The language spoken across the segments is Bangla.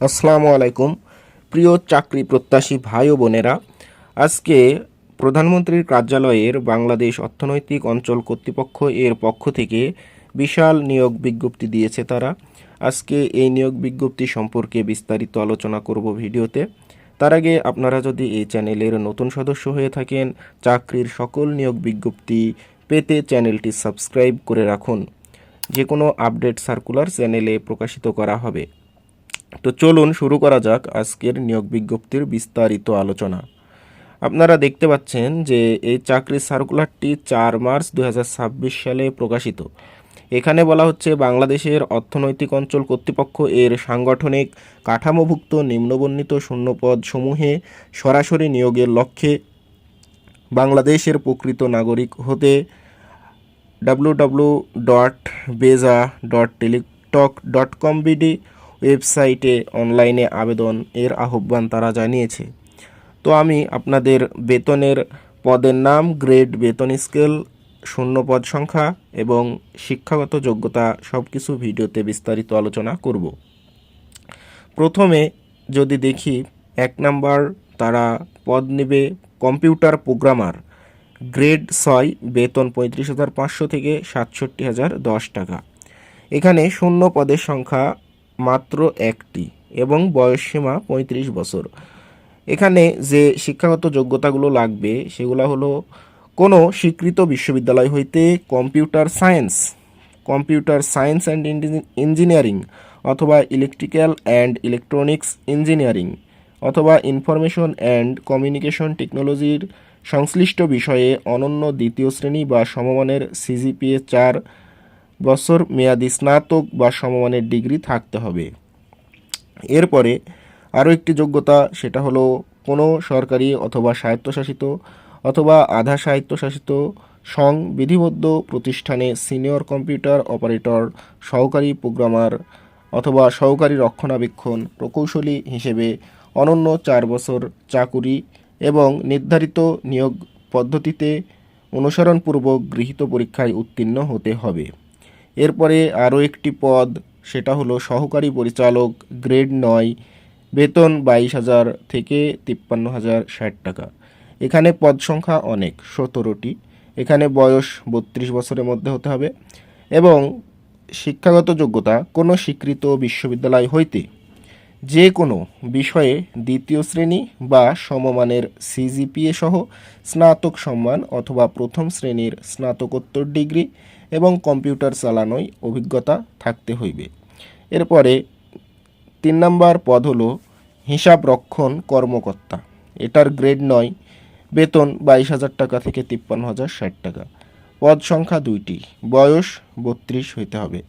আসসালামু আলাইকুম প্রিয় চাকরি প্রত্যাশী ভাই ও বোনেরা। আজকে প্রধানমন্ত্রীর কার্যালয়ের বাংলাদেশ অর্থনৈতিক অঞ্চল কর্তৃপক্ষ এর পক্ষ থেকে বিশাল নিয়োগ বিজ্ঞপ্তি দিয়েছে তারা। আজকে এই নিয়োগ বিজ্ঞপ্তি সম্পর্কে বিস্তারিত আলোচনা করব ভিডিওতে। তার আগে আপনারা যদি এই চ্যানেলের নতুন সদস্য হয়ে থাকেন, চাকরির সকল নিয়োগ বিজ্ঞপ্তি পেতে চ্যানেলটি সাবস্ক্রাইব করে রাখুন। যে কোনো আপডেট সার্কুলার চ্যানেলে প্রকাশিত করা হবে। তো চলুন শুরু করা যাক আজকের নিয়োগ বিজ্ঞপ্তির বিস্তারিত আলোচনা। আপনারা দেখতে পাচ্ছেন যে এই চাকরির সার্কুলারটি 4 মার্চ 2026 সালে প্রকাশিত। এখানে বলা হচ্ছে বাংলাদেশের অর্থনৈতিক অঞ্চল কর্তৃপক্ষ এর সাংগঠনিক কাঠামোভুক্ত নিম্নবর্ণিত শূন্যপদ সমূহে সরাসরি নিয়োগের লক্ষ্যে বাংলাদেশের প্রকৃত নাগরিক হতে www.beza.teletok.com.bd ওয়েবসাইটে অনলাইনে আবেদন এর আহ্বান তারা জানিয়েছে। তো আমি আপনাদের বেতনের পদের নাম, গ্রেড, বেতন স্কেল, শূন্য পদ সংখ্যা এবং শিক্ষাগত যোগ্যতা সব কিছু ভিডিওতে বিস্তারিত আলোচনা করব। প্রথমে যদি দেখি 1 নাম্বার তারা পদ নেবে কম্পিউটার প্রোগ্রামার, গ্রেড 6, বেতন 35,500 থেকে 67,010 টাকা। এখানে শূন্য পদের সংখ্যা মাত্র 1টি এবং বয়সসীমা 35 বছর। এখানে যে শিক্ষাগত যোগ্যতাগুলো লাগবে সেগুলো হলো কোনো স্বীকৃত বিশ্ববিদ্যালয় হইতে কম্পিউটার সায়েন্স অ্যান্ড ইঞ্জিনিয়ারিং অথবা ইলেকট্রিক্যাল অ্যান্ড ইলেকট্রনিক্স ইঞ্জিনিয়ারিং অথবা ইনফরমেশন অ্যান্ড কমিউনিকেশন টেকনোলজির সংশ্লিষ্ট বিষয়ে অনন্য দ্বিতীয় শ্রেণী বা সমমানের সিজিপিএ 4 বছর মেয়াদি স্নাতক বা সমমানের ডিগ্রি থাকতে হবে। এরপরে আরও একটি যোগ্যতা, সেটা হলো কোনো সরকারি অথবা স্বায়ত্তশাসিত অথবা আধা স্বায়ত্তশাসিত সংবিধিবদ্ধ প্রতিষ্ঠানে সিনিয়র কম্পিউটার অপারেটর, সহকারী প্রোগ্রামার অথবা সহকারী রক্ষণাবেক্ষণ প্রকৌশলী হিসেবে অনন্য 4 বছর চাকুরি এবং নির্ধারিত নিয়োগ পদ্ধতিতে অনুসরণপূর্বক গৃহীত পরীক্ষায় উত্তীর্ণ হতে হবে। এরপরে আরও একটি পদ, সেটা হলো সহকারী পরিচালক, গ্রেড 9, বেতন 22,000 থেকে 53,060 টাকা। এখানে পদ সংখ্যা অনেক, 17টি। এখানে বয়স 32 বছরের মধ্যে হতে হবে এবং শিক্ষাগত যোগ্যতা কোনো স্বীকৃত বিশ্ববিদ্যালয় হইতে যে কোনো বিষয়ে দ্বিতীয় শ্রেণী বা সমমানের সিজিপিএ সহ স্নাতক সম্মান অথবা প্রথম শ্রেণীর স্নাতকোত্তর ডিগ্রি এবং কম্পিউটার চালানোয় অভিজ্ঞতা থাকতে হইবে। এরপরে 3 নাম্বার পদ হলো হিসাব রক্ষণ কর্মকর্তা। এটার গ্রেড 9, বেতন 22,000 টাকা থেকে 53,060 টাকা। পদ সংখ্যা 2টি, বয়স 32 হইতে হবে।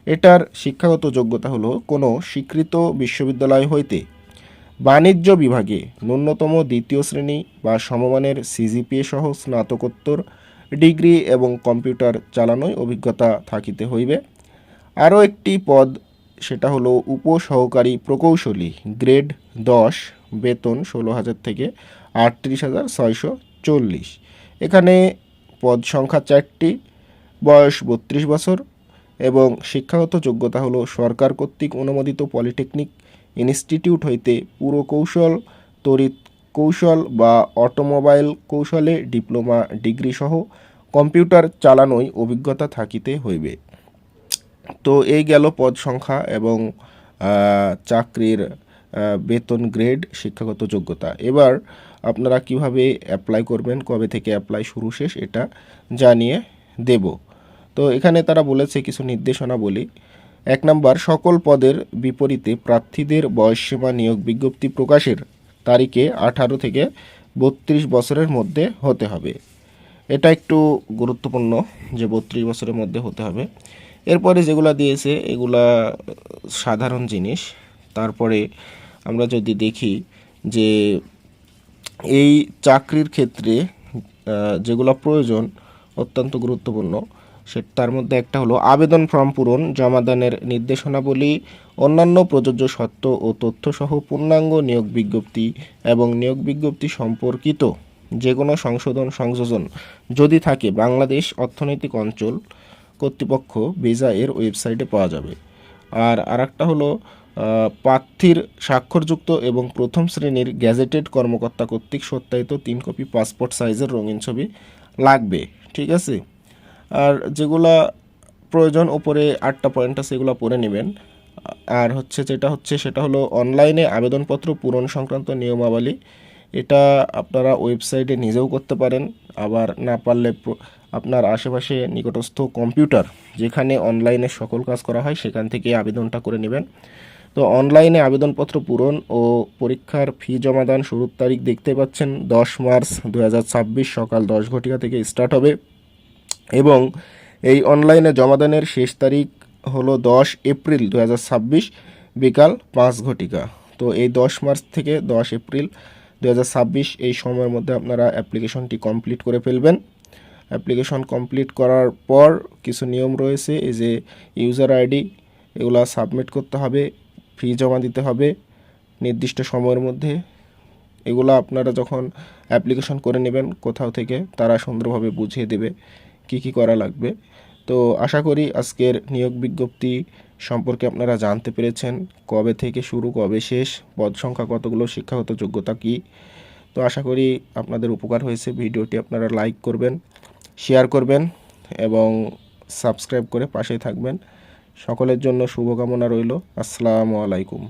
এটার শিক্ষাগত যোগ্যতা হলো কোনো স্বীকৃত বিশ্ববিদ্যালয় হইতে বাণিজ্য বিভাগে ন্যূনতম দ্বিতীয় শ্রেণী বা সমমানের সিজিপিএ সহ স্নাতকোত্তর ডিগ্রি এবং কম্পিউটার চালানোয় অভিজ্ঞতা থাকিতে হইবে। আরও একটি পদ, সেটা হলো উপসহকারী প্রকৌশলী, গ্রেড 10, বেতন 16,000 থেকে 38,640। এখানে পদ সংখ্যা 4টি, বয়স 32 বছর এবং শিক্ষাগত যোগ্যতা হলো সরকার কর্তৃক অনুমোদিত পলিটেকনিক ইনস্টিটিউট হইতে পুরকৌশল, তড়িৎ কৌশল বা অটোমোবাইল কৌশলে ডিপ্লোমা ডিগ্রি সহ কম্পিউটার চালানোয় অভিজ্ঞতা থাকিতে হইবে। তো এই গেল পদ সংখ্যা এবং চাকরির বেতন, গ্রেড, শিক্ষাগত যোগ্যতা। এবার আপনারা কিভাবে অ্যাপ্লাই করবেন, কবে থেকে অ্যাপ্লাই শুরু শেষ এটা জানিয়ে দেব। তো এখানে তারা বলেছে কিছু নির্দেশনা বলি। 1 নাম্বার, সকল পদের বিপরীতে প্রার্থীদের বয়সসীমা নিয়োগ বিজ্ঞপ্তি প্রকাশের তারিখে 18 থেকে 32 বছরের মধ্যে হতে হবে। এটা একটু গুরুত্বপূর্ণ যে 32 বছরের মধ্যে হতে হবে। এরপরে যেগুলা দিয়েছে এগুলা সাধারণ জিনিস। তারপরে আমরা যদি দেখি যে এই চাকরির ক্ষেত্রে যেগুলো প্রয়োজন অত্যন্ত গুরুত্বপূর্ণ, তার মধ্যে একটা হলো আবেদন ফর্ম পূরণ, জমাদানের নির্দেশনাবলী, অন্যান্য প্রযোজ্য শর্ত ও তথ্যসহ পূর্ণাঙ্গ নিয়োগ বিজ্ঞপ্তি এবং নিয়োগ বিজ্ঞপ্তি সম্পর্কিত যে কোনো সংযোজন যদি থাকে বাংলাদেশ অর্থনৈতিক অঞ্চল কর্তৃপক্ষ বেজা এর ওয়েবসাইটে পাওয়া যাবে। আর আরেকটা হলো প্রার্থীর স্বাক্ষরযুক্ত এবং প্রথম শ্রেণীর গ্যাজেটেড কর্মকর্তা কর্তৃক সত্যায়িত 3 কপি পাসপোর্ট সাইজের রঙিন ছবি লাগবে। ঠিক আছে, আর যেগুলা প্রয়োজন ওপরে 8টা পয়েন্ট আছে, এগুলো পড়ে নেবেন। আর সেটা হলো অনলাইনে আবেদনপত্র পূরণ সংক্রান্ত নিয়মাবলী। এটা আপনারা ওয়েবসাইটে নিজেও করতে পারেন, আবার না পারলে আপনার আশেপাশে নিকটস্থ কম্পিউটার যেখানে অনলাইনে সকল কাজ করা হয় সেখান থেকে আবেদনটা করে নেবেন। তো অনলাইনে আবেদনপত্র পূরণ ও পরীক্ষার ফি জমাদান শুরুর তারিখ দেখতে পাচ্ছেন 10 মার্চ 2026 সকাল 10 ঘটিকা থেকে স্টার্ট হবে এবং এই অনলাইনে জমাদানের শেষ তারিখ হলো 10 এপ্রিল 2026 বিকাল 5 ঘটিকা। তো এই 10 মার্চ থেকে 10 এপ্রিল 2026 এই সময়ের মধ্যে আপনারা অ্যাপ্লিকেশনটি কমপ্লিট করে ফেলবেন। অ্যাপ্লিকেশন কমপ্লিট করার পর কিছু নিয়ম রয়েছে, এই যে ইউজার আইডি এগুলো সাবমিট করতে হবে, ফি জমা দিতে হবে নির্দিষ্ট সময়ের মধ্যে। এগুলো আপনারা যখন অ্যাপ্লিকেশন করে নেবেন কোথাও থেকে, তারা সুন্দরভাবে বুঝিয়ে দেবে কি কি করা লাগবে। তো আশা করি আজকের নিয়োগ বিজ্ঞপ্তি সম্পর্কে আপনারা জানতে পেরেছেন, কবে থেকে শুরু কবে শেষ, পদ সংখ্যা কতগুলো, শিক্ষাগত যোগ্যতা কী। তো আশা করি আপনাদের উপকার হয়েছে। ভিডিওটি আপনারা লাইক করবেন, শেয়ার করবেন এবং সাবস্ক্রাইব করে পাশেই থাকবেন। সকলের জন্য শুভকামনা রইল। আসসালামু আলাইকুম।